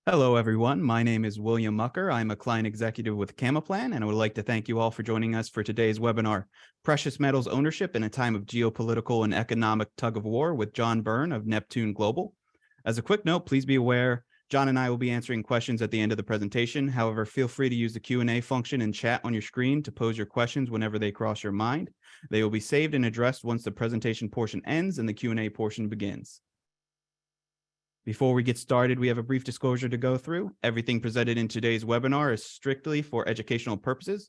Hello, everyone. My name is William Mucker. I'm a client executive with Camaplan, and I would like to thank you all for joining us for today's webinar, Precious Metals Ownership in a Time of Geopolitical and Economic Tug-of-War with John Byrne of Neptune Global. As a quick note, please be aware, John and I will be answering questions at the end of the presentation. However, feel free to use the Q&A function and chat on your screen to pose your questions whenever they cross your mind. They will be saved and addressed once the presentation portion ends and the Q&A portion begins. Before we get started, we have a brief disclosure to go through. Everything presented in today's webinar is strictly for educational purposes.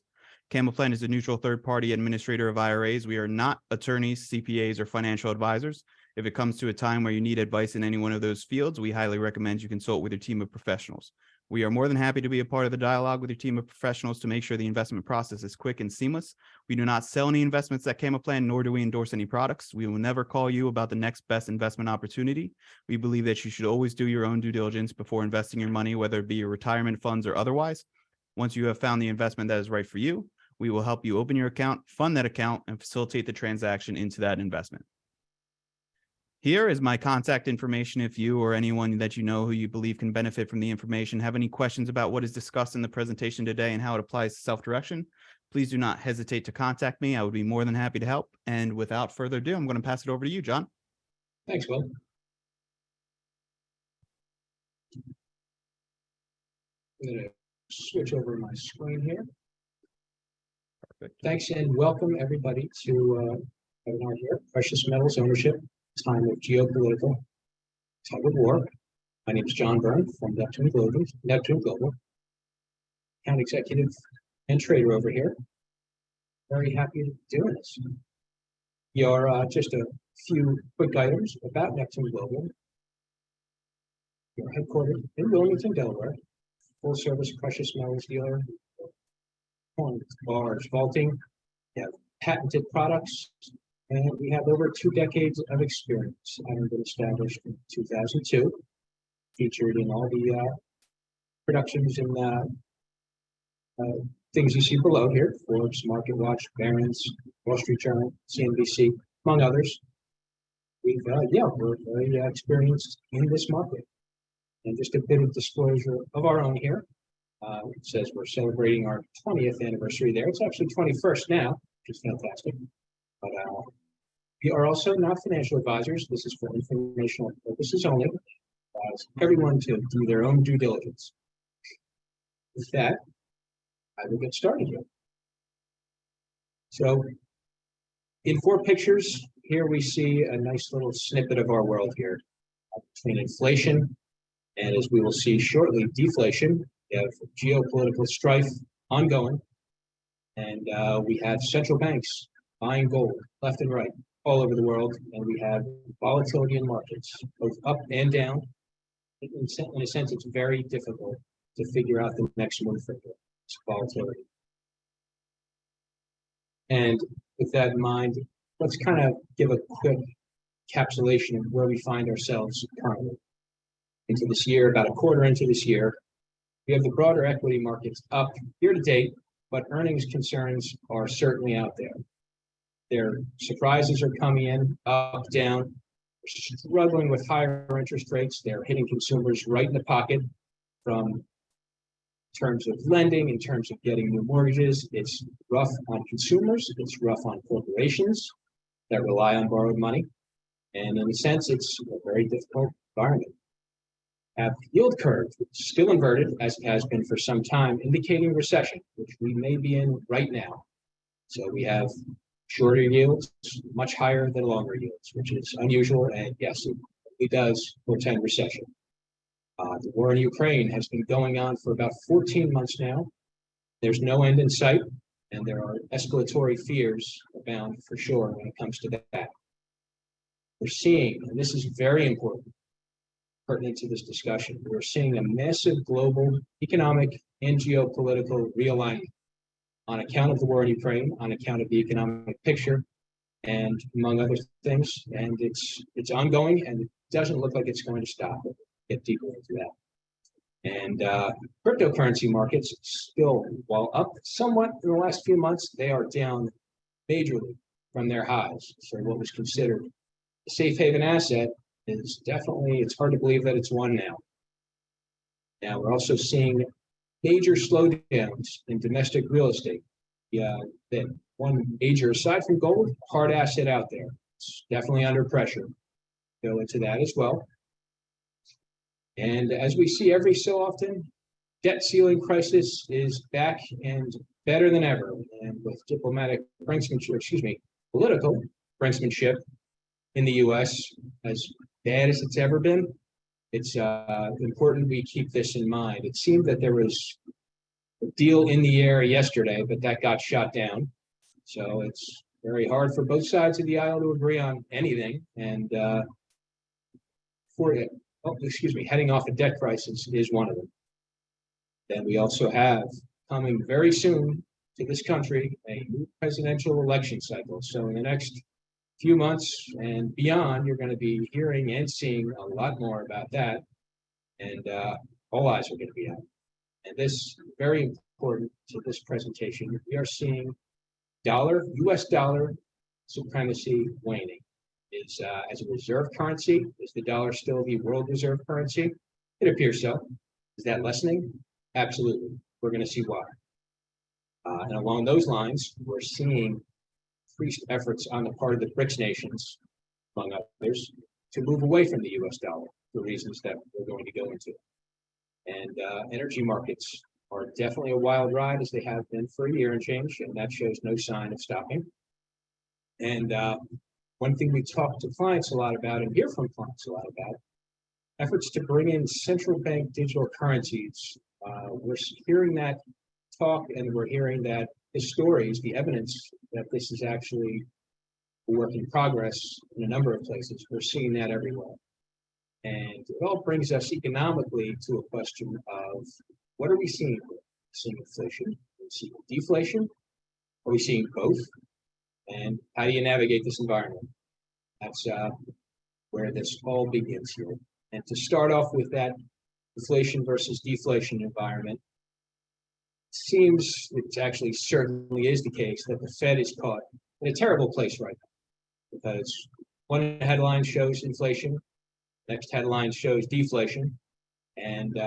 Camaplan is a neutral third-party administrator of IRAs. We are not attorneys, CPAs, or financial advisors. If it comes to a time where you need advice in any one of those fields, we highly recommend you consult with your team of professionals. We are more than happy to be a part of the dialogue with your team of professionals to make sure the investment process is quick and seamless. We do not sell any investments at Camaplan, nor do we endorse any products. We will never call you about the next best investment opportunity. We believe that you should always do your own due diligence before investing your money, whether it be your retirement funds or otherwise. Once you have found the investment that is right for you, we will help you open your account, fund that account, and facilitate the transaction into that investment. Here is my contact information if you or anyone that you know who you believe can benefit from the information have any questions about what is discussed in the presentation today and how it applies to self-direction. Please do not hesitate to contact me. I would be more than happy to help. And without further ado, I'm going to pass it over to you, John. Thanks, Will. I'm going to switch over my screen here. Perfect. Thanks and welcome everybody to webinar here, Precious Metals Ownership, Time of Geopolitical Tug-of-War. My name is John Byrne from Neptune Global, account executive and trader over here. Very happy to be doing this. Here are just a few quick items about Neptune Global. We're headquartered in Wilmington, Delaware, full-service precious metals dealer, bars, vaulting. We have patented products, and we have over 2 decades of experience. I've been established in 2002, featured in all the productions and things you see below here: Forbes, Market Watch, Barron's, Wall Street Journal, CNBC, among others. We're very experienced in this market. And just a bit of disclosure of our own here. It says we're celebrating our 20th anniversary there. It's actually 21st now, which is fantastic. But we are also not financial advisors. This is for informational purposes only. Everyone to do their own due diligence. With that, I will get started here. So, in 4 pictures, here we see a nice little snippet of our world here between inflation and, as we will see shortly, deflation. We have geopolitical strife ongoing, and we have central banks buying gold left and right all over the world, and we have volatility in markets, both up and down. In a sense, it's very difficult to figure out the next move for this volatility. And with that in mind, let's kind of give a quick encapsulation of where we find ourselves currently. Into this year, about a quarter into this year, we have the broader equity markets up year to date, but earnings concerns are certainly out there. Their surprises are coming in up, down. We're struggling with higher interest rates. They're hitting consumers right in the pocket from terms of lending, in terms of getting new mortgages. It's rough on consumers. It's rough on corporations that rely on borrowed money. And in a sense, it's a very difficult environment. Have yield curve still inverted, as it has been for some time, indicating recession, which we may be in right now. So we have shorter yields, much higher than longer yields, which is unusual, and yes, it does portend recession. The war in Ukraine has been going on for about 14 months now. There's no end in sight, and there are escalatory fears abound for sure when it comes to that. We're seeing, and this is very important, pertinent to this discussion, we're seeing a massive global economic and geopolitical realignment on account of the war in Ukraine, on account of the economic picture, and among other things. And it's ongoing, and it doesn't look like it's going to stop. We'll get deeper into that. And cryptocurrency markets still, while up somewhat in the last few months, they are down majorly from their highs. So what was considered a safe haven asset is definitely, it's hard to believe that it's one now. Now, we're also seeing major slowdowns in domestic real estate. Yeah, that one major, aside from gold, hard asset out there. It's definitely under pressure. Go into that as well. And as we see every so often, debt ceiling crisis is back and better than ever. And with diplomatic brinksmanship, political brinksmanship in the U.S. as bad as it's ever been, it's important we keep this in mind. It seemed that there was a deal in the air yesterday, but that got shot down. So it's very hard for both sides of the aisle to agree on anything. And heading off a debt crisis is one of them. Then we also have coming very soon to this country a new presidential election cycle. So in the next few months and beyond, you're going to be hearing and seeing a lot more about that. And all eyes are going to be on. And this very important to this presentation. We are seeing U.S. dollar supremacy waning. Is as a reserve currency, is the dollar still the world reserve currency? It appears so. Is that lessening? Absolutely. We're going to see why. And along those lines, we're seeing increased efforts on the part of the BRICS nations, among others, to move away from the U.S. dollar for reasons that we're going to go into. And energy markets are definitely a wild ride, as they have been for a year and change, and that shows no sign of stopping. And one thing we talk to clients a lot about and hear from clients a lot about, efforts to bring in central bank digital currencies. We're hearing that talk, and we're hearing that the stories, the evidence that this is actually a work in progress in a number of places. We're seeing that everywhere. And it all brings us economically to a question of what are we seeing? Are we seeing inflation? Are we seeing deflation? Are we seeing both? And how do you navigate this environment? That's where this all begins here. And to start off with that inflation versus deflation environment, it seems it actually certainly is the case that the Fed is caught in a terrible place right now, because one headline shows inflation, next headline shows deflation, and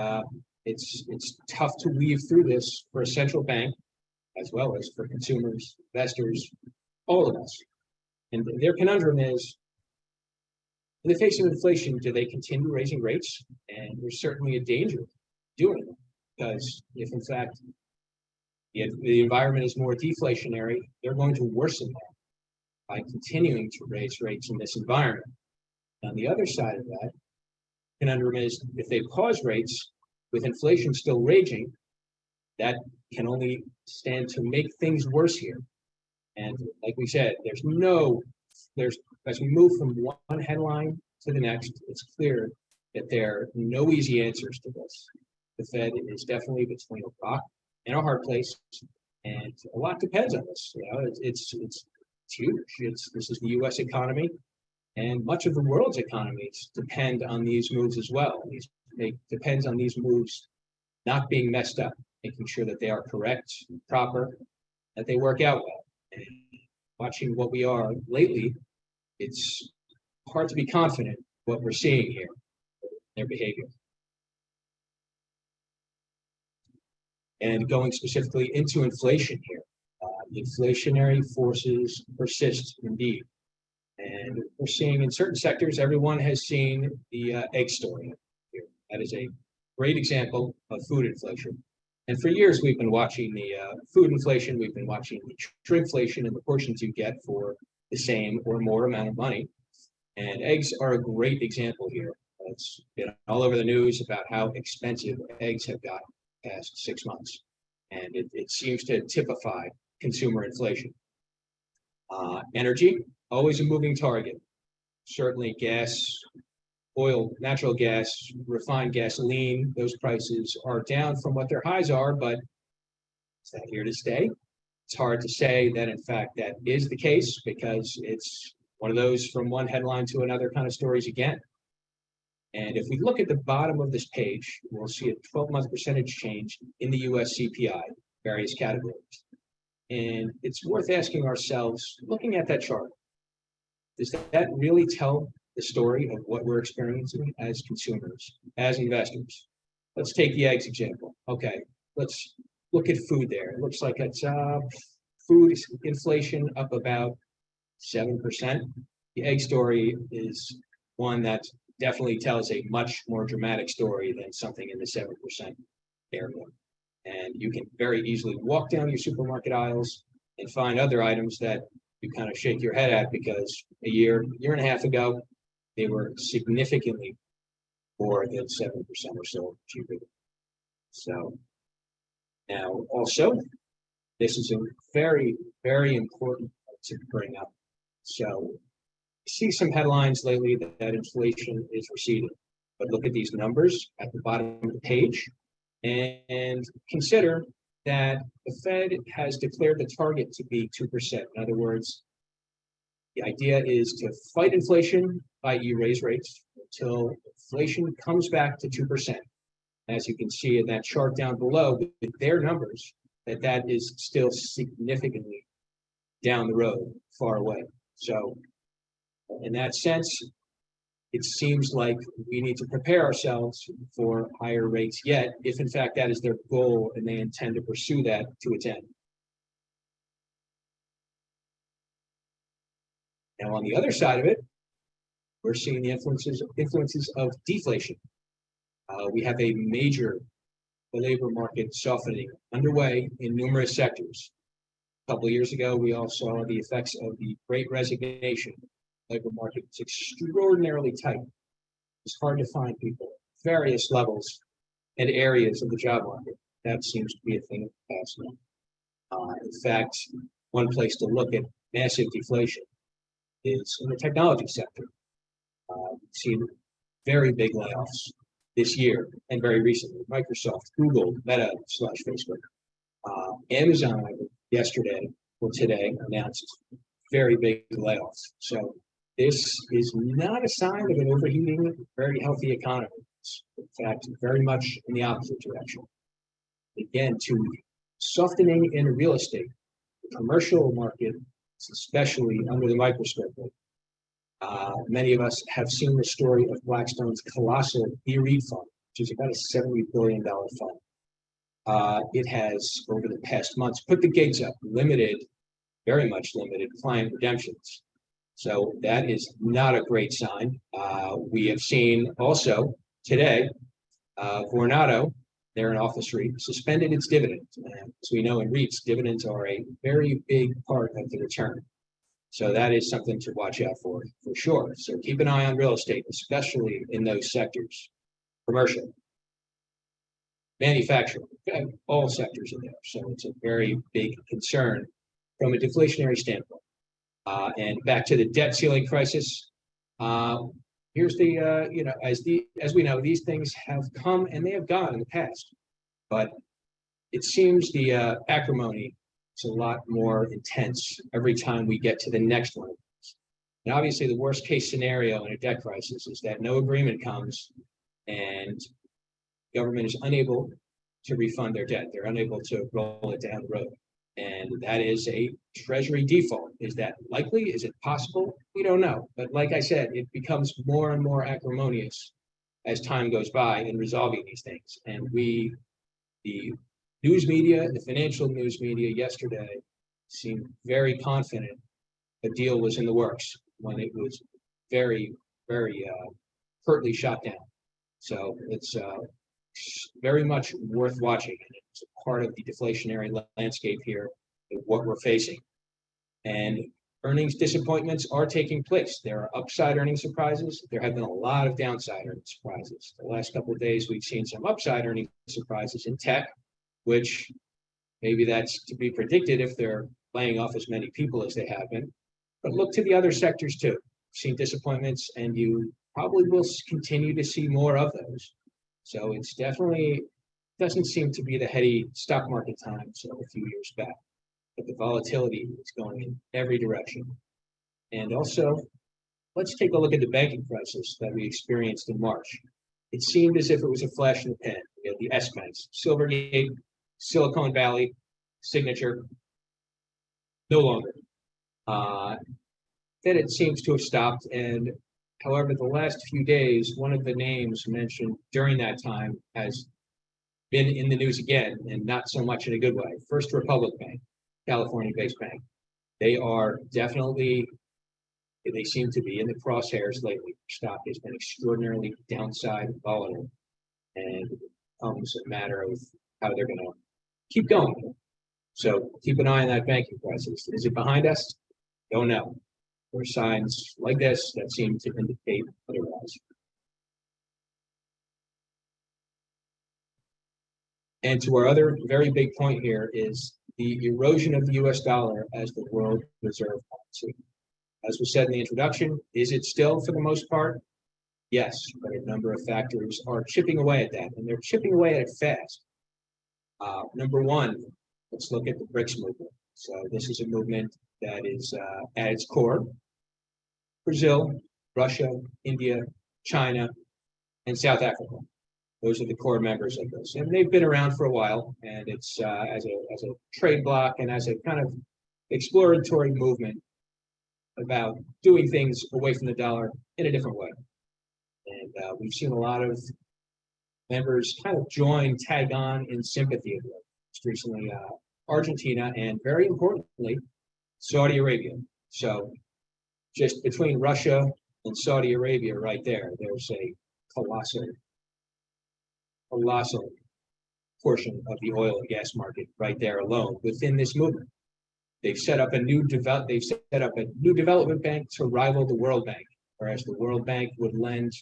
it's tough to weave through this for a central bank, as well as for consumers, investors, all of us. And their conundrum is, in the face of inflation, do they continue raising rates? And there's certainly a danger of doing it, because if in fact the environment is more deflationary, they're going to worsen that by continuing to raise rates in this environment. On the other side of that conundrum is, if they pause rates with inflation still raging, that can only stand to make things worse here. And like we said, as we move from one headline to the next, it's clear that there are no easy answers to this. The Fed is definitely between a rock and a hard place, and a lot depends on this. You know, it's huge. This is the U.S. economy, and much of the world's economies depend on these moves as well. It depends on these moves not being messed up, making sure that they are correct, proper, that they work out well. And watching what we are lately, it's hard to be confident what we're seeing here, their behavior. And going specifically into inflation here, inflationary forces persist indeed. And we're seeing in certain sectors, everyone has seen the egg story here. That is a great example of food inflation. And for years, we've been watching the food inflation, we've been watching the shrinkflation and the portions you get for the same or more amount of money. And eggs are a great example here. It's been all over the news about how expensive eggs have got past 6 months. And it seems to typify consumer inflation. Energy, always a moving target. Certainly gas, oil, natural gas, refined gasoline, those prices are down from what their highs are, but is that here to stay? It's hard to say that, in fact, that is the case, because it's one of those from one headline to another kind of stories again. And if we look at the bottom of this page, we'll see a 12-month percentage change in the US CPI, various categories. And it's worth asking ourselves, looking at that chart, does that really tell the story of what we're experiencing as consumers, as investors? let's take the eggs example. Okay, let's look at food there. It looks like it's food inflation up about 7%. The egg story is one that definitely tells a much more dramatic story than something in the 7% area. And you can very easily walk down your supermarket aisles and find other items that you kind of shake your head at because a year and a half ago, they were significantly more than 7% or so cheaper. So now also, this is a very, very important point to bring up. So see some headlines lately that inflation is receding, but look at these numbers at the bottom of the page and consider that the Fed has declared the target to be 2%. In other words, the idea is to fight inflation, i.e. raise rates, until inflation comes back to 2%. As you can see in that chart down below, with their numbers, that is still significantly down the road, far away. So in that sense, it seems like we need to prepare ourselves for higher rates yet, if in fact that is their goal and they intend to pursue that to its end. Now, on the other side of it, we're seeing the influences of deflation. We have a major labor market softening underway in numerous sectors. A couple of years ago, we all saw the effects of the Great Resignation. Labor market is extraordinarily tight. It's hard to find people at various levels and areas of the job market. That seems to be a thing of the past now. In fact, one place to look at massive deflation is in the technology sector. We've seen very big layoffs this year and very recently. Microsoft, Google, Meta / Facebook. Amazon yesterday or today announced very big layoffs. So this is not a sign of an overheating, very healthy economy. It's, in fact, very much in the opposite direction. Again, to softening in real estate, the commercial market is especially under the microscope. Many of us have seen the story of Blackstone's colossal BREIT fund, which is about a $70 billion fund. It has, over the past months, put the gates up, very much limited client redemptions. So that is not a great sign. We have seen also today, Vornado, they're an office REIT, suspended its dividend. As we know in REITs, dividends are a very big part of the return. So that is something to watch out for sure. So keep an eye on real estate, especially in those sectors. Commercial, manufacturing, all sectors in there. So it's a very big concern from a deflationary standpoint. And back to the debt ceiling crisis. Here's the, as we know, these things have come and they have gone in the past. But it seems the acrimony is a lot more intense every time we get to the next one. And obviously, the worst case scenario in a debt crisis is that no agreement comes and government is unable to refund their debt. They're unable to roll it down the road. And that is a treasury default. Is that likely? Is it possible? We don't know. But like I said, it becomes more and more acrimonious as time goes by in resolving these things. And the news media, the financial news media yesterday seemed very confident a deal was in the works when it was very, very pertly shot down. So it's very much worth watching. It's a part of the deflationary landscape here of what we're facing. And earnings disappointments are taking place. There are upside earnings surprises. There have been a lot of downside earnings surprises. The last couple of days, we've seen some upside earnings surprises in tech, which maybe that's to be predicted if they're laying off as many people as they have been. But look to the other sectors too. We've seen disappointments, and you probably will continue to see more of those. So it's definitely doesn't seem to be the heady stock market times of a few years back, but the volatility is going in every direction. And also, let's take a look at the banking crisis that we experienced in March. It seemed as if it was a flash in the pan. We had the S banks, Silvergate, Silicon Valley, Signature, no longer. Then it seems to have stopped. And however, the last few days, one of the names mentioned during that time as been in the news again, and not so much in a good way. First Republic Bank, California-based bank. They seem to be in the crosshairs lately. Stock has been extraordinarily downside volatile, and it becomes a matter of how they're going to keep going. So keep an eye on that banking crisis. Is it behind us? Don't know. There are signs like this that seem to indicate otherwise. And to our other very big point here is the erosion of the US dollar as the world reserve currency. As was said in the introduction, is it still for the most part? Yes, but a number of factors are chipping away at that, and they're chipping away at it fast. Number one, let's look at the BRICS movement. So this is a movement that is at its core, Brazil, Russia, India, China, and South Africa. Those are the core members of this, and they've been around for a while. And it's as a trade bloc and as a kind of exploratory movement about doing things away from the dollar in a different way. And we've seen a lot of members kind of tag on in sympathy of it. Just recently, Argentina, and very importantly, Saudi Arabia. So just between Russia and Saudi Arabia right there's a colossal portion of the oil and gas market right there alone within this movement. They've set up a new development bank to rival the World Bank, whereas the World Bank would lend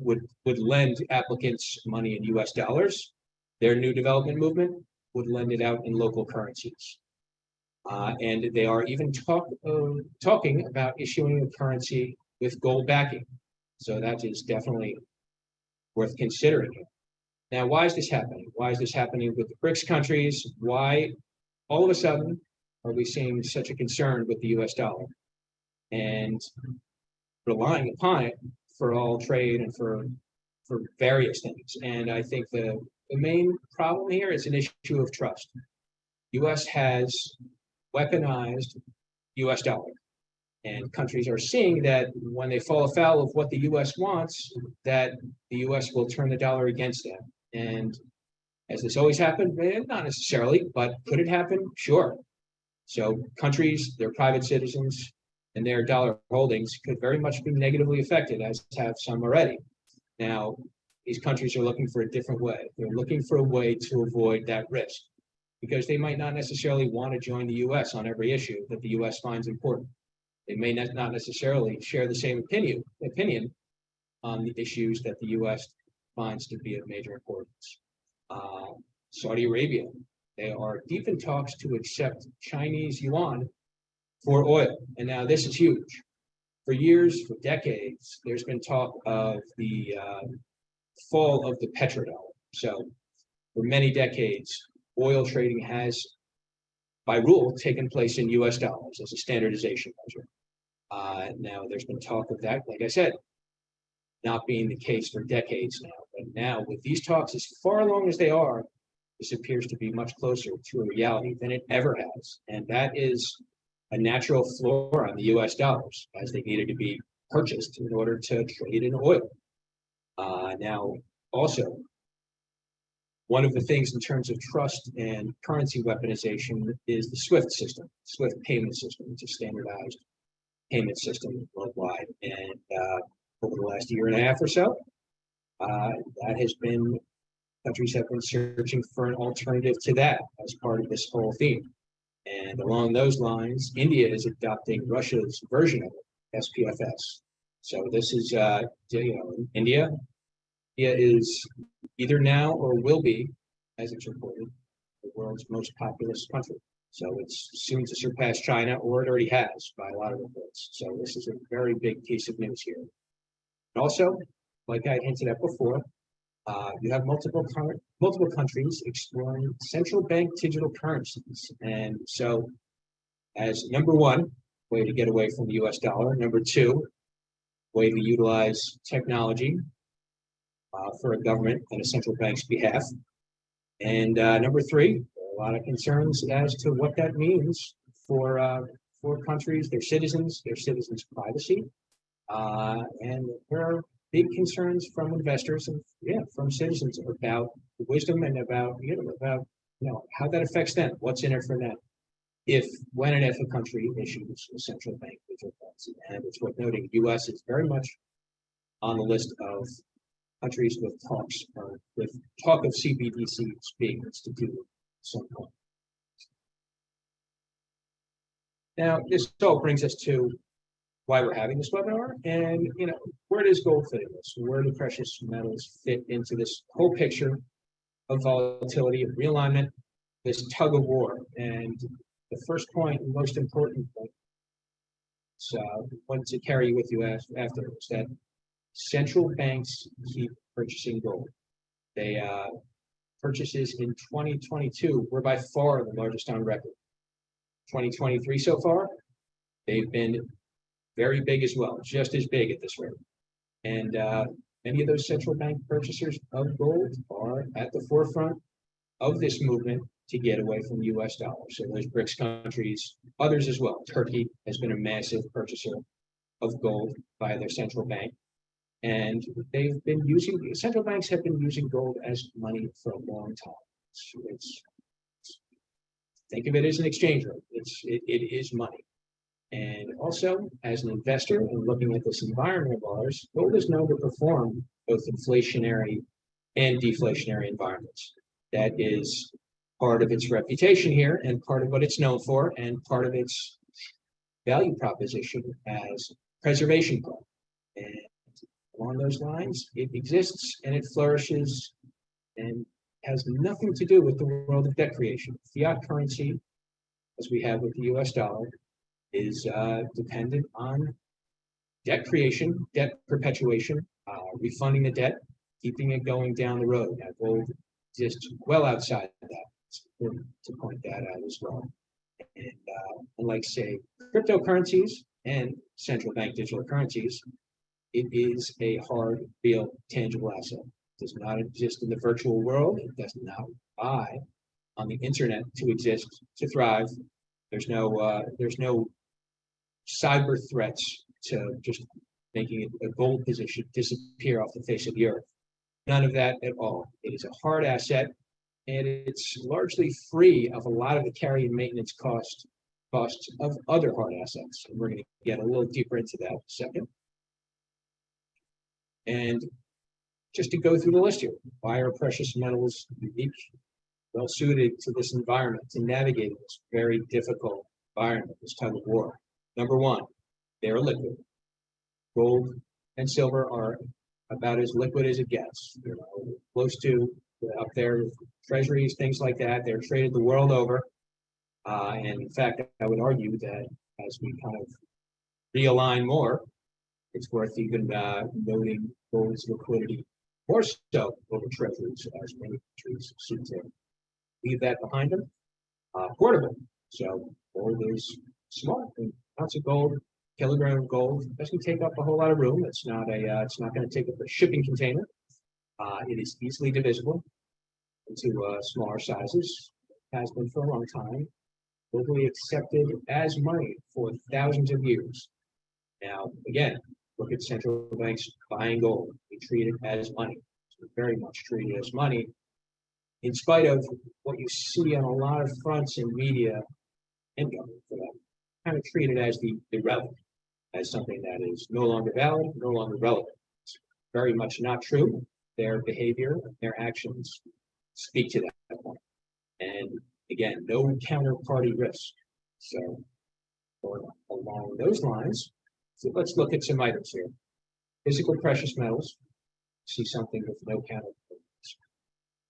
would lend applicants money in US dollars. Their new development movement would lend it out in local currencies. And they are even talking about issuing a currency with gold backing. So that is definitely worth considering. Now, why is this happening? Why is this happening with the BRICS countries? Why all of a sudden are we seeing such a concern with the US dollar and relying upon it for all trade and for various things? And I think the main problem here is an issue of trust. US has weaponized US dollar. And countries are seeing that when they fall afoul of what the US wants, that the US will turn the dollar against them. And has this always happened? Not necessarily, but could it happen? Sure. So countries, their private citizens, and their dollar holdings could very much be negatively affected, as have some already. Now, these countries are looking for a different way. They're looking for a way to avoid that risk, because they might not necessarily want to join the US on every issue that the US finds important. They may not necessarily share the same opinion on the issues that the US finds to be of major importance. Saudi Arabia, they are deep in talks to accept Chinese yuan for oil. And now this is huge. For years, for decades, there's been talk of the fall of the petrodollar. So for many decades, oil trading has, by rule, taken place in US dollars as a standardization measure. Now, there's been talk of that, like I said, not being the case for decades now. But now, with these talks as far along as they are, this appears to be much closer to a reality than it ever has. And that is a natural floor on the US dollars, as they needed to be purchased in order to trade in oil. Now, also, one of the things in terms of trust and currency weaponization is the SWIFT system, SWIFT payment system. It's a standardized payment system worldwide. And over the last year and a half or so, countries have been searching for an alternative to that as part of this whole theme. And along those lines, India is adopting Russia's version of it, SPFS. So this is, India is either now or will be, as it's reported, the world's most populous country. So it's soon to surpass China, or it already has by a lot of reports. So this is a very big piece of news here. And also, like I hinted at before, you have multiple countries exploring central bank digital currencies. And so as number one, way to get away from the US dollar. Number two, way to utilize technology for a government and a central bank's behalf. And number three, a lot of concerns as to what that means for countries, their citizens' privacy, and there are big concerns from investors and from citizens about the wisdom and about how that affects them, what's in it for them. When and if a country issues a central bank digital currency. And it's worth noting, U.S. is very much on the list of countries with talk of CBDCs being instituted at some point. Now, this all brings us to why we're having this webinar, and where does gold fit in this? Where do precious metals fit into this whole picture of volatility and realignment, this tug of war? And the first point, and most important point, one to carry with you after, is that central banks keep purchasing gold. They purchases in 2022 were by far the largest on record. 2023 so far, they've been very big as well, just as big at this rate. And many of those central bank purchasers of gold are at the forefront of this movement to get away from the US dollar. So those BRICS countries, others as well. Turkey has been a massive purchaser of gold by their central bank. And central banks have been using gold as money for a long time. Think of it as an exchange rate. It is money. And also, as an investor and looking at this environment of ours, gold is known to perform both inflationary and deflationary environments. That is part of its reputation here, and part of what it's known for, and part of its value proposition as preservation gold. And along those lines, it exists and it flourishes and has nothing to do with the world of debt creation. Fiat currency, as we have with the US dollar, is dependent on debt creation, debt perpetuation, refunding the debt, keeping it going down the road. Now, gold exists well outside of that. It's important to point that out as well. And unlike, say, cryptocurrencies and central bank digital currencies, it is a hard, real, tangible asset. It does not exist in the virtual world. It does not buy on the internet to exist, to thrive. There's no cyber threats to just making a gold position disappear off the face of the earth. None of that at all. It is a hard asset, and it's largely free of a lot of the carry and maintenance costs of other hard assets. And we're going to get a little deeper into that in a second. And just to go through the list here, why are precious metals unique, well suited to this environment, to navigate this very difficult environment, this tug of war? Number one, they are liquid. Gold and silver are about as liquid as it gets. Close to up there, treasuries, things like that. They're traded the world over. And in fact, I would argue that as we kind of realign more, it's worth even noting gold's liquidity more so over treasuries, as many countries seem to leave that behind them. Portable. So gold is small. Ounce of gold, kilogram of gold, doesn't take up a whole lot of room. It's not going to take up a shipping container. It is easily divisible into smaller sizes. It has been for a long time. Globally accepted as money for thousands of years. Now, again, look at central banks buying gold. They treat it as money. So very much treat it as money, in spite of what you see on a lot of fronts in media and government for that. Kind of treat it as the irrelevant, as something that is no longer valid, no longer relevant. It's very much not true. Their behavior, their actions speak to that point. And again, no counterparty risk. So along those lines, so let's look at some items here. Physical precious metals, see something with no counterparty risk.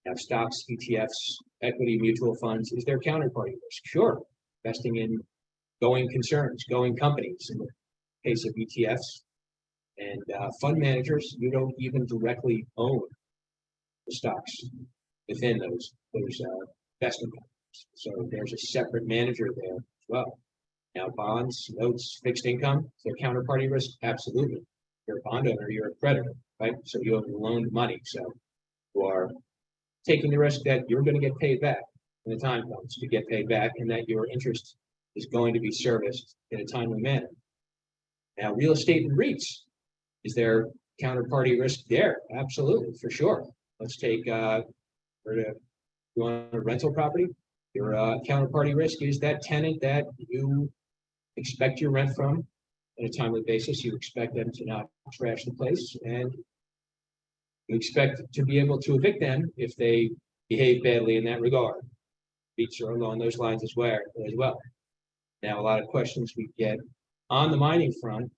Now, stocks, ETFs, equity mutual funds, is there counterparty risk? Sure. Investing in going concerns, going companies. In the case of ETFs and fund managers, you don't even directly own the stocks within those investment companies. So there's a separate manager there as well. Now, bonds, notes, fixed income, is there counterparty risk? Absolutely. You're a bond owner, you're a creditor, right? So you have loaned money. So you are taking the risk that you're going to get paid back when the time comes to get paid back, and that your interest is going to be serviced in a timely manner. Now, real estate and REITs, is there counterparty risk there. Absolutely, for sure. Let's take you want a rental property. Your counterparty risk is that tenant that you expect your rent from on a timely basis. You expect them to not trash the place, and you expect to be able to evict them if they behave badly in that regard. Beats are along those lines as well. Now, a lot of questions we get on the mining front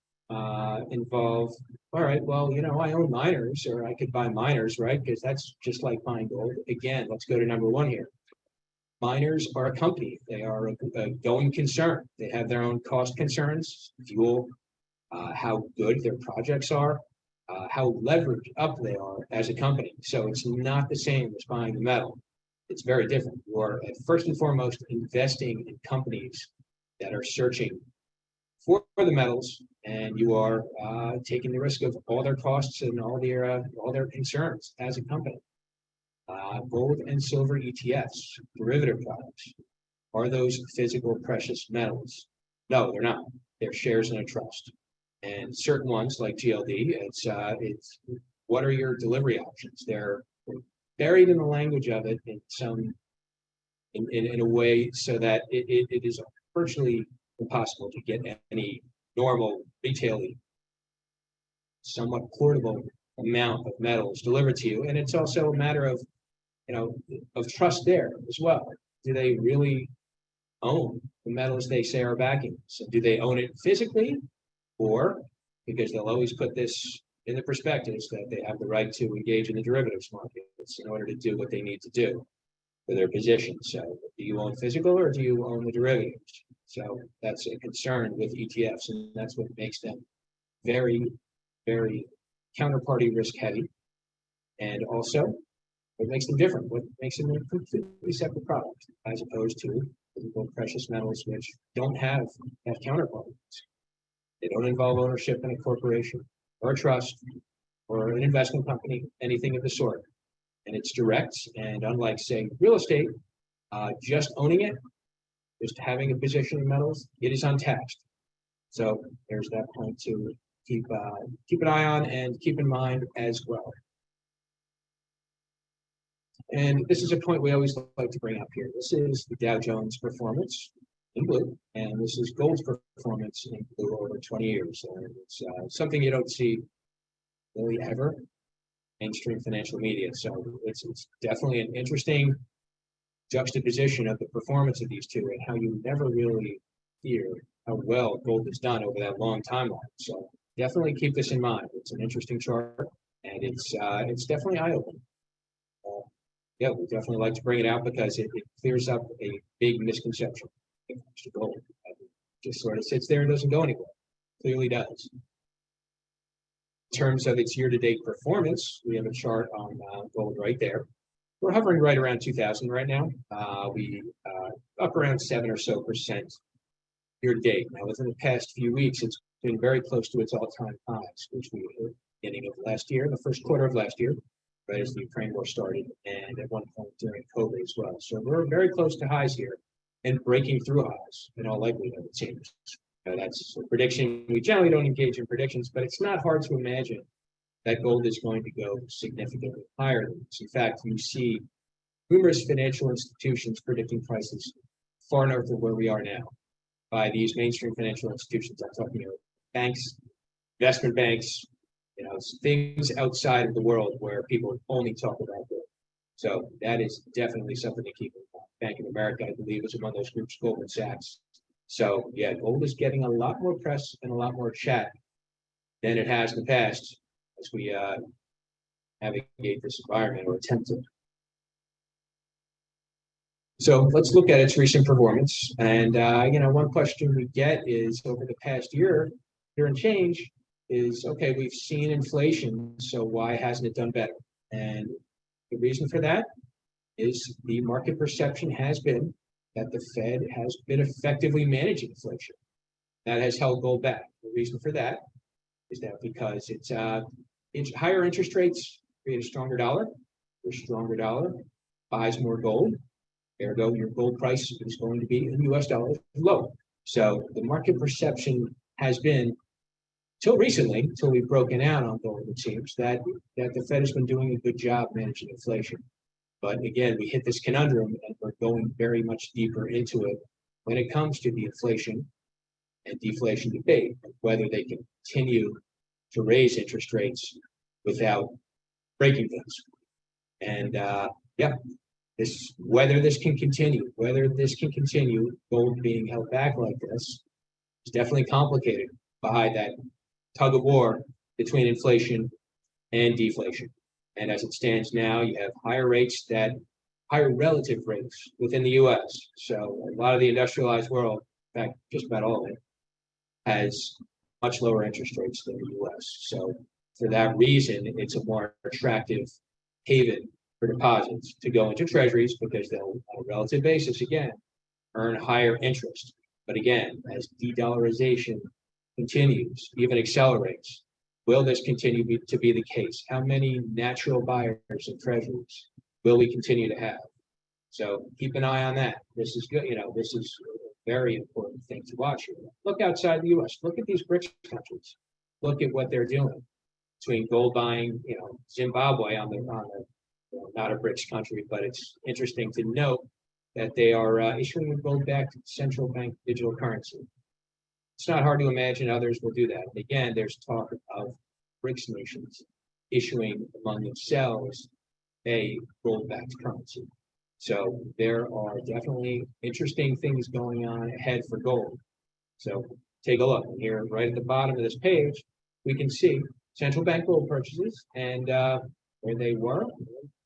involve, all right, well, I own miners, or I could buy miners, right? Because that's just like buying gold. Again, let's go to number one here. Miners are a company. They are a going concern. They have their own cost concerns, fuel, how good their projects are, how leveraged up they are as a company. So it's not the same as buying the metal. It's very different. You are first and foremost investing in companies that are searching for the metals, and you are taking the risk of all their costs and all their concerns as a company. Gold and silver ETFs, derivative products, are those physical precious metals? No, they're not. They're shares in a trust. And certain ones like GLD, it's what are your delivery options? They're buried in the language of it in a way so that it is virtually impossible to get any normal retailing, somewhat portable amount of metals delivered to you. And it's also a matter of trust there as well. Do they really own the metals they say are backing? So do they own it physically, or because they'll always put this in the prospectus that they have the right to engage in the derivatives markets in order to do what they need to do for their position. So do you own physical or do you own the derivatives? So that's a concern with ETFs, and that's what makes them very, very counterparty risk heavy. And also, what makes them different? What makes them a completely separate product as opposed to physical precious metals, which don't have that counterparty risk. They don't involve ownership in a corporation or a trust or an investment company, anything of the sort. And it's direct, and unlike, say, real estate, just owning it, just having a position in metals, it is untaxed. So there's that point to keep an eye on and keep in mind as well. And this is a point we always like to bring up here. This is the Dow Jones performance in blue, and this is gold's performance in blue over 20 years. And it's something you don't see really ever mainstream financial media. So it's definitely an interesting juxtaposition of the performance of these two, and how you never really hear how well gold has done over that long timeline. So definitely keep this in mind. It's an interesting chart, and it's definitely eye-opening. Yeah, we definitely like to bring it out because it clears up a big misconception when it comes to gold. It just sort of sits there and doesn't go anywhere. Clearly does. In terms of its year-to-date performance, we have a chart on gold right there. We're hovering right around 2,000 right now. We up around 7% or so year-to-date. Now, within the past few weeks, it's been very close to its all-time highs, which we hit beginning of last year, the first quarter of last year, right as the Ukraine war started, and at one point during COVID as well. So we're very close to highs here and breaking through highs in all likelihood, it seems. That's a prediction. We generally don't engage in predictions, but it's not hard to imagine that gold is going to go significantly higher than this. In fact, you see numerous financial institutions predicting prices far north of where we are now. By these mainstream financial institutions, I'm talking about banks, investment banks, things outside of the world where people only talk about gold. So that is definitely something to keep in mind. Bank of America, I believe, is among those groups, Goldman Sachs. So yeah, gold is getting a lot more press and a lot more chat than it has in the past as we navigate this environment, or attempt to. So let's look at its recent performance. And one question we get is, over the past year and change, is, okay, we've seen inflation, so why hasn't it done better? And the reason for that is the market perception has been that the Fed has been effectively managing inflation. That has held gold back. The reason for that is that because it's higher interest rates create a stronger dollar. Your stronger dollar buys more gold. Ergo, your gold price is going to be in US dollars low. So the market perception has been till recently, till we've broken out on gold, it seems that the Fed has been doing a good job managing inflation. But again, we hit this conundrum and we're going very much deeper into it when it comes to the inflation and deflation debate, whether they can continue to raise interest rates without breaking things. And whether this can continue, gold being held back like this is definitely complicated by that tug of war between inflation and deflation. And as it stands now, you have higher relative rates within the US. So a lot of the industrialized world, in fact, just about all of it, has much lower interest rates than the US. So for that reason, it's a more attractive haven for deposits to go into treasuries because they'll, on a relative basis, again, earn higher interest. But again, as de-dollarization continues, even accelerates, will this continue to be the case? How many natural buyers in treasuries will we continue to have? So keep an eye on that. This is good. This is a very important thing to watch here. Look outside the US. Look at these BRICS countries. Look at what they're doing between gold buying, Zimbabwe on the not a BRICS country, but it's interesting to note that they are issuing gold-backed central bank digital currency. It's not hard to imagine others will do that. And again, there's talk of BRICS nations issuing among themselves a gold-backed currency. So there are definitely interesting things going on ahead for gold. So take a look. Here, right at the bottom of this page, we can see central bank gold purchases and where they were,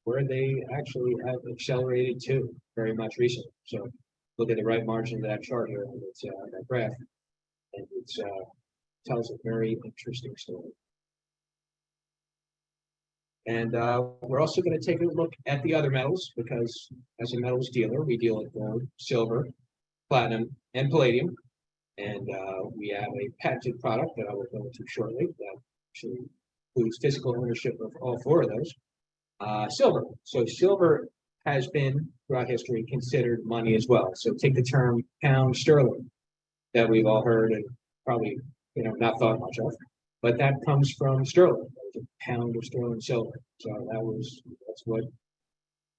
where they actually have accelerated to very much recently. So look at the right margin of that chart here, and it's that graph, and it tells a very interesting story. And we're also going to take a look at the other metals because as a metals dealer, we deal with gold, silver, platinum, and palladium. And we have a patented product that I will go into shortly that actually includes physical ownership of all four of those. Silver. So silver has been throughout history considered money as well. So take the term pound sterling that we've all heard and probably not thought much of, but that comes from sterling. That was a pound of sterling silver. So that's what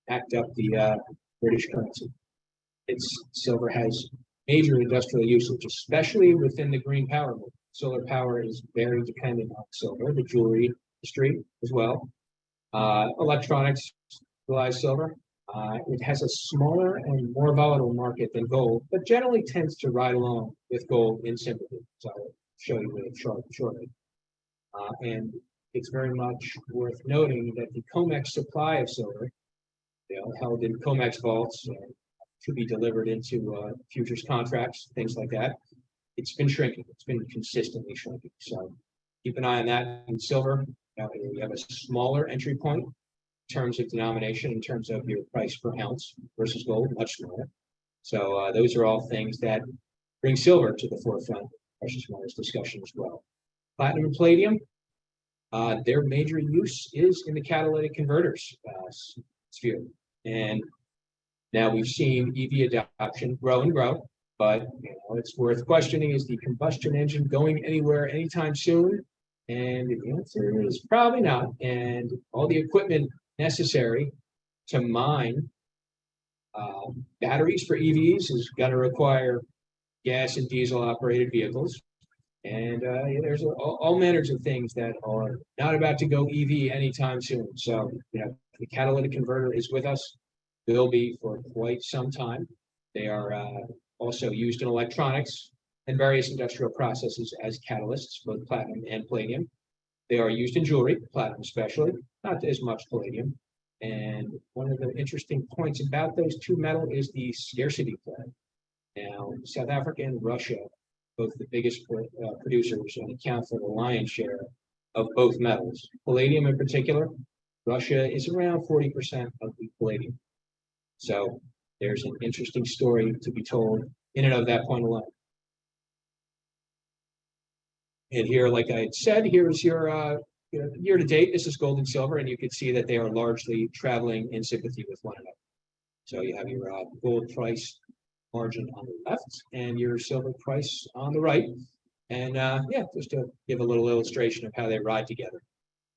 backed up the British currency. Silver has major industrial usage, especially within the green power movement. Solar power is very dependent on silver, the jewelry industry as well. Electronics utilize silver. It has a smaller and more volatile market than gold, but generally tends to ride along with gold in sympathy. So I'll show you the chart shortly. And it's very much worth noting that the COMEX supply of silver, held in COMEX vaults to be delivered into futures contracts, things like that, it's been shrinking. It's been consistently shrinking. So keep an eye on that. In silver, you have a smaller entry point in terms of denomination, in terms of your price per ounce versus gold, much smaller. So those are all things that bring silver to the forefront of precious metals discussion as well. Platinum and palladium, their major use is in the catalytic converters sphere. And now we've seen EV adoption grow and grow, but it's worth questioning, is the combustion engine going anywhere anytime soon? And the answer is probably not. And all the equipment necessary to mine batteries for EVs is going to require gas and diesel operated vehicles. And there's all manners of things that are not about to go EV anytime soon. So, the catalytic converter is with us, will be for quite some time. They are also used in electronics and various industrial processes as catalysts, both platinum and palladium. They are used in jewelry, platinum especially, not as much palladium. And one of the interesting points about those two metals is the scarcity play. Now, South Africa and Russia, both the biggest producers, and account for the lion's share of both metals. Palladium in particular, Russia is around 40% of the palladium. So there's an interesting story to be told in and of that point alone. And here, like I had said, here's your year to date. This is gold and silver, and you can see that they are largely traveling in sympathy with one another. So you have your gold price margin on the left and your silver price on the right. And yeah, just to give a little illustration of how they ride together,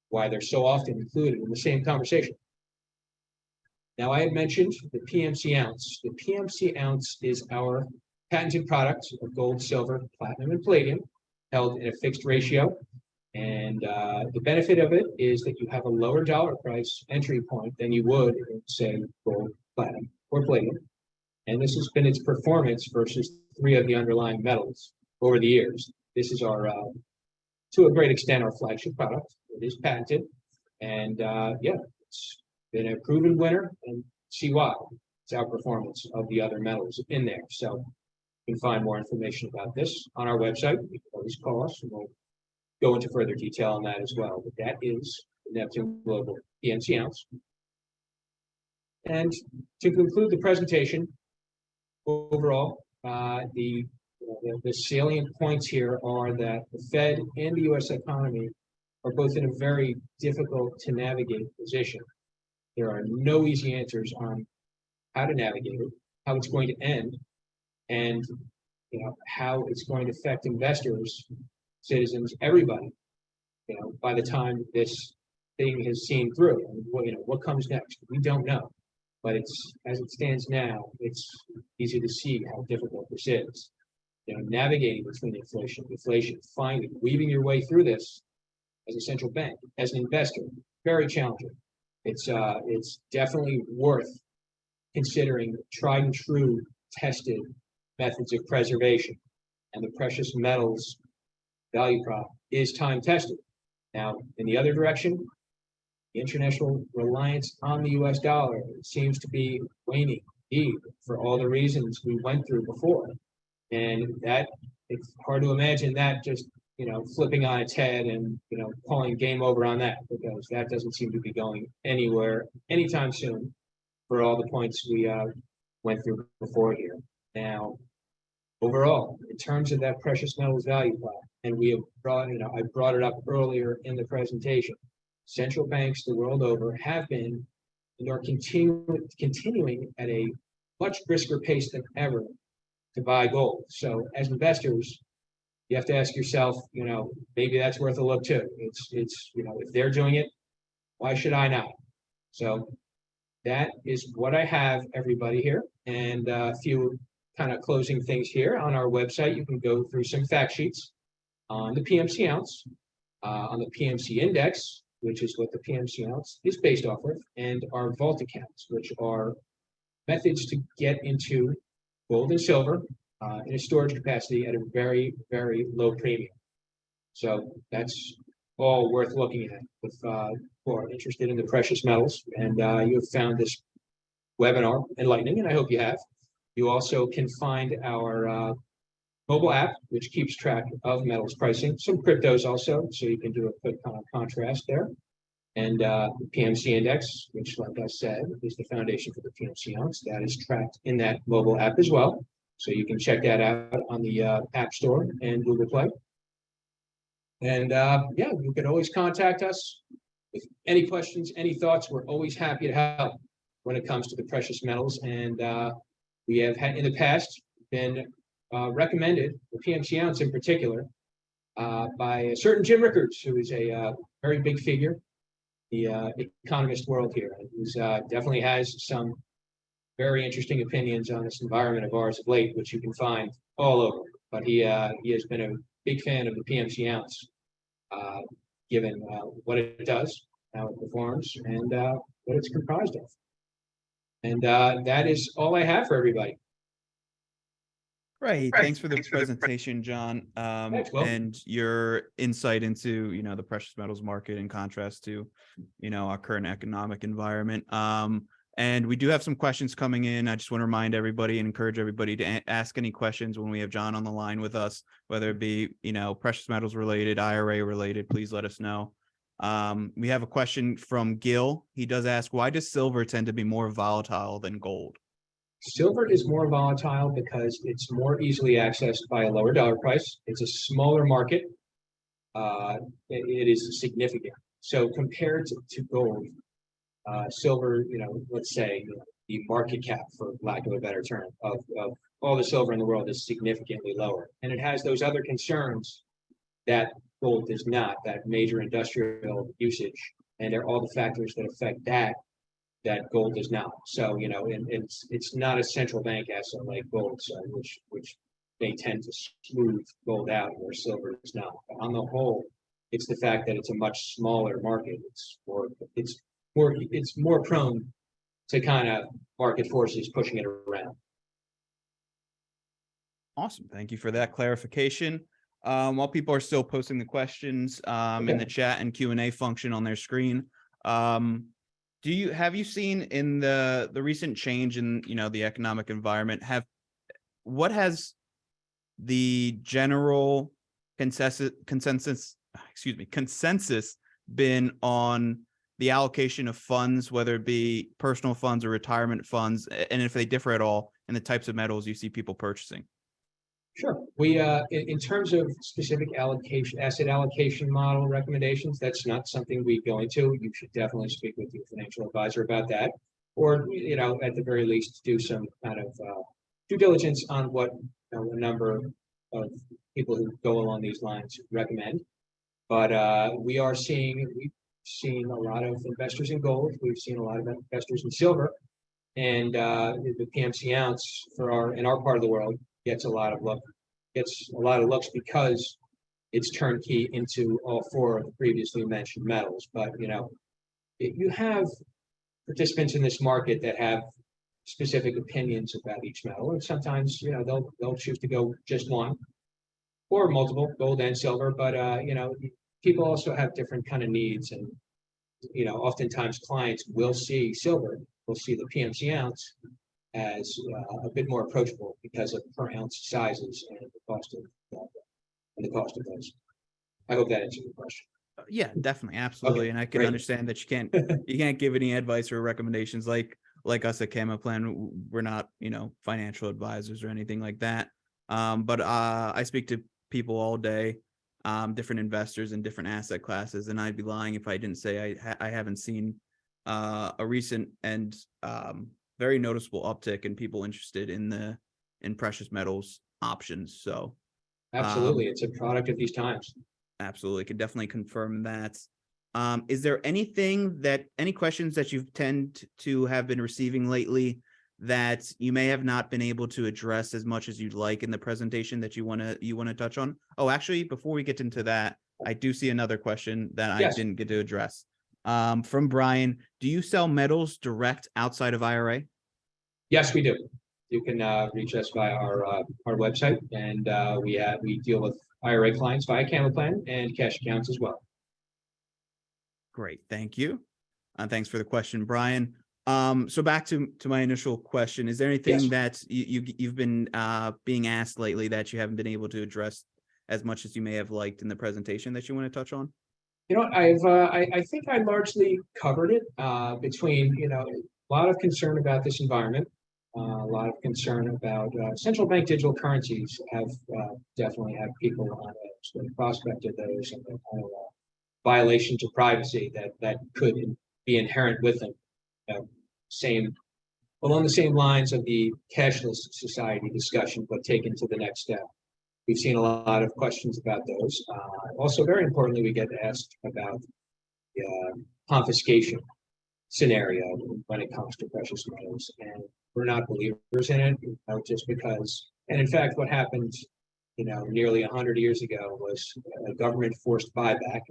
why they're so often included in the same conversation. Now, I had mentioned the PMC ounce. The PMC ounce is our patented product of gold, silver, platinum, and palladium, held in a fixed ratio. And the benefit of it is that you have a lower dollar price entry point than you would in, say, gold, platinum, or palladium. And this has been its performance versus three of the underlying metals over the years. This is our, to a great extent, our flagship product. It is patented. And yeah, it's been a proven winner, and see why. It's outperformance of the other metals in there. So you can find more information about this on our website. You can always call us, and we'll go into further detail on that as well. But that is the Neptune Global PMC ounce. And to conclude the presentation, overall, the salient points here are that the Fed and the U.S. economy are both in a very difficult to navigate position. There are no easy answers on how to navigate it, how it's going to end, and how it's going to affect investors, citizens, everybody. By the time this thing has seen through, and what comes next, we don't know. But it's, as it stands now, it's easy to see how difficult this is. Navigating between inflation, deflation, finding, weaving your way through this as a central bank, as an investor, very challenging. It's definitely worth considering tried and true tested methods of preservation, and the precious metals value prop is time tested. Now, in the other direction, the international reliance on the US dollar seems to be waning, indeed, for all the reasons we went through before. And that, it's hard to imagine that just flipping on its head and calling game over on that, because that doesn't seem to be going anywhere anytime soon for all the points we went through before here. Now, overall, in terms of that precious metals value prop, and we have I brought it up earlier in the presentation, central banks the world over have been and are continuing at a much brisker pace than ever to buy gold. So as investors, you have to ask yourself, maybe that's worth a look too. It's if they're doing it, why should I not? So that is what I have, everybody, here. And a few kind of closing things here on our website. You can go through some fact sheets on the PMC ounce, on the PMC index, which is what the PMC ounce is based off of, and our vault accounts, which are methods to get into gold and silver in a storage capacity at a very, very low premium. So that's all worth looking at if you are interested in the precious metals. And you have found this webinar enlightening, and I hope you have. You also can find our mobile app, which keeps track of metals pricing, some cryptos also, so you can do a quick contrast there. And the PMC index, which, like I said, is the foundation for the PMC ounce, that is tracked in that mobile app as well. So you can check that out on the App Store and Google Play. And yeah, you can always contact us with any questions, any thoughts. We're always happy to help when it comes to the precious metals. And we have had in the past been recommended, the PMC ounce in particular, by a certain Jim Rickards, who is a very big figure, the economist world here, who's definitely has some very interesting opinions on this environment of ours of late, which you can find all over. But he has been a big fan of the PMC ounce, given what it does, how it performs, and what it's comprised of. And that is all I have for everybody. Great. Thanks for the presentation, John, and your insight into, the precious metals market in contrast to, our current economic environment. And we do have some questions coming in. I just want to remind everybody and encourage everybody to ask any questions when we have John on the line with us, whether it be, precious metals related, IRA related, please let us know. We have a question from Gil. He does ask, why does silver tend to be more volatile than gold? Silver is more volatile because it's more easily accessed by a lower dollar price. It's a smaller market. It is significant. So compared to gold, silver, let's say the market cap, for lack of a better term, of all the silver in the world is significantly lower. And it has those other concerns that gold does not, that major industrial usage, and they're all the factors that affect that gold does not. So, and it's not a central bank asset like gold, so which they tend to smooth gold out where silver is not. But on the whole, it's the fact that it's a much smaller market. It's more prone to kind of market forces pushing it around. Awesome. Thank you for that clarification. While people are still posting the questions in the chat and Q&A function on their screen, have you seen in the recent change in the economic environment, what has the general consensus been on the allocation of funds, whether it be personal funds or retirement funds, and if they differ at all in the types of metals you see people purchasing? Sure. We, in terms of specific asset allocation model recommendations, that's not something we go into. You should definitely speak with your financial advisor about that, or at the very least, do some kind of due diligence on what a number of people who go along these lines recommend. But we've seen a lot of investors in gold. We've seen a lot of investors in silver, and the PMC ounce in our part of the world gets a lot of looks because it's turnkey into all four of the previously mentioned metals. But you have participants in this market that have specific opinions about each metal, and sometimes they'll choose to go just one or multiple, gold and silver. But people also have different kind of needs, and oftentimes clients will see the PMC ounce as a bit more approachable because of per ounce sizes and the cost of those. I hope that answers your question. Yeah, definitely, absolutely. Okay, and I can understand that you can't give any advice or recommendations like us at Camaplan. We're not financial advisors or anything like that. But I speak to people all day, different investors in different asset classes, and I'd be lying if I didn't say I haven't seen a recent and very noticeable uptick in people interested in precious metals options. So absolutely, it's a product of these times. Absolutely, could definitely confirm that. Is there any questions that you tend to have been receiving lately that you may have not been able to address as much as you'd like in the presentation that you want to touch on? Oh, actually, before we get into that, I do see another question that I didn't get to address. From Brian, do you sell metals direct outside of IRA? Yes, we do. You can reach us via our website, and we deal with IRA clients via Camaplan and cash accounts as well. Great, thank you. Thanks for the question, Brian. So back to my initial question, is there anything that you've been being asked lately that you haven't been able to address as much as you may have liked in the presentation that you want to touch on? I think I largely covered it between a lot of concern about this environment, a lot of concern about central bank digital currencies definitely have people on the prospect of those and the kind of violation to privacy that could be inherent with them. Along the same lines of the cashless society discussion, but taken to the next step. We've seen a lot of questions about those. Also, very importantly, we get asked about the confiscation scenario when it comes to precious metals, and we're not believers in it, just because. And in fact, what happened, nearly 100 years ago was a government-forced buyback,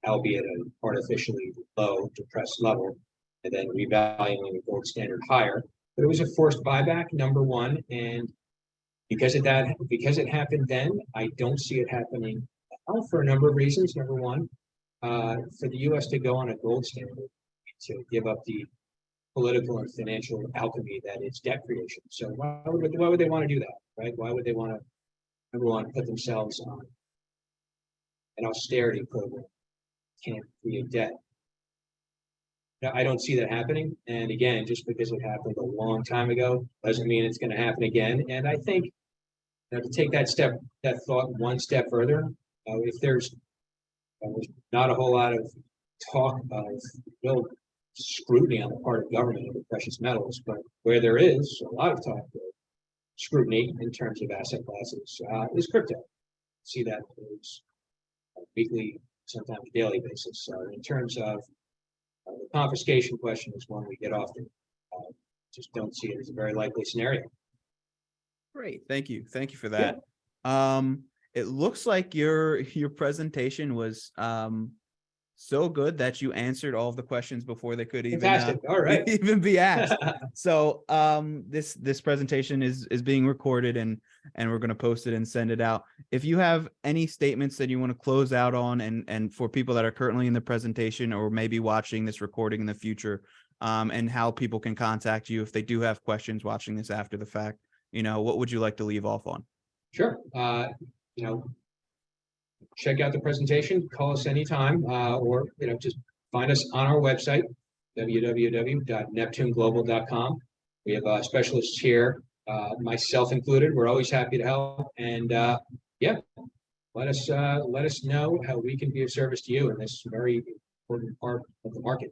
albeit at an artificially low, depressed level, and then revaluing the gold standard higher. But it was a forced buyback, number one, and because it happened then, I don't see it happening now for a number of reasons. Number one, for the U.S. to go on a gold standard, to give up the political and financial alchemy that is debt creation. So why would they want to do that, right? Why would they want to, number one, put themselves on an austerity program? Can't create debt. I don't see that happening. And again, just because it happened a long time ago doesn't mean it's going to happen again. And I think to take that thought one step further, if there's not a whole lot of talk of real scrutiny on the part of government of the precious metals, but where there is a lot of talk of scrutiny in terms of asset classes is crypto. See that is weekly, sometimes daily basis. So in terms of the confiscation question is one we get often. Just don't see it as a very likely scenario. Great. Thank you. Thank you for Yeah. that. It looks like your presentation was so good that you answered all of the questions before they could even Fantastic. All right. even be asked. So this presentation is being recorded and we're going to post it and send it out. If you have any statements that you want to close out on, and for people that are currently in the presentation or maybe watching this recording in the future, and how people can contact you if they do have questions watching this after the fact, what would you like to leave off on? Sure. Check out the presentation, call us anytime, or just find us on our website, www.neptuneglobal.com. We have specialists here, myself included. We're always happy to help, and let us know how we can be of service to you in this very important part of the market.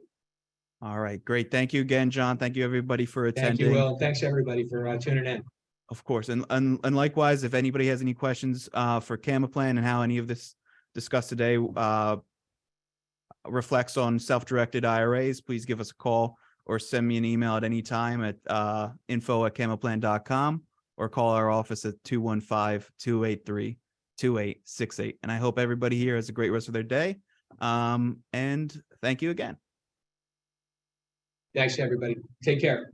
All right, great. Thank you again, John. Thank you everybody for attending. Thank you, Will. Thanks everybody for tuning in. Of course, and likewise, if anybody has any questions for Camaplan and how any of this discussed today reflects on self-directed IRAs, please give us a call or send me an email at any time at info@camaplan.com or call our office at 215-283-2868. And I hope everybody here has a great rest of their day. And thank you again. Thanks, everybody. Take care.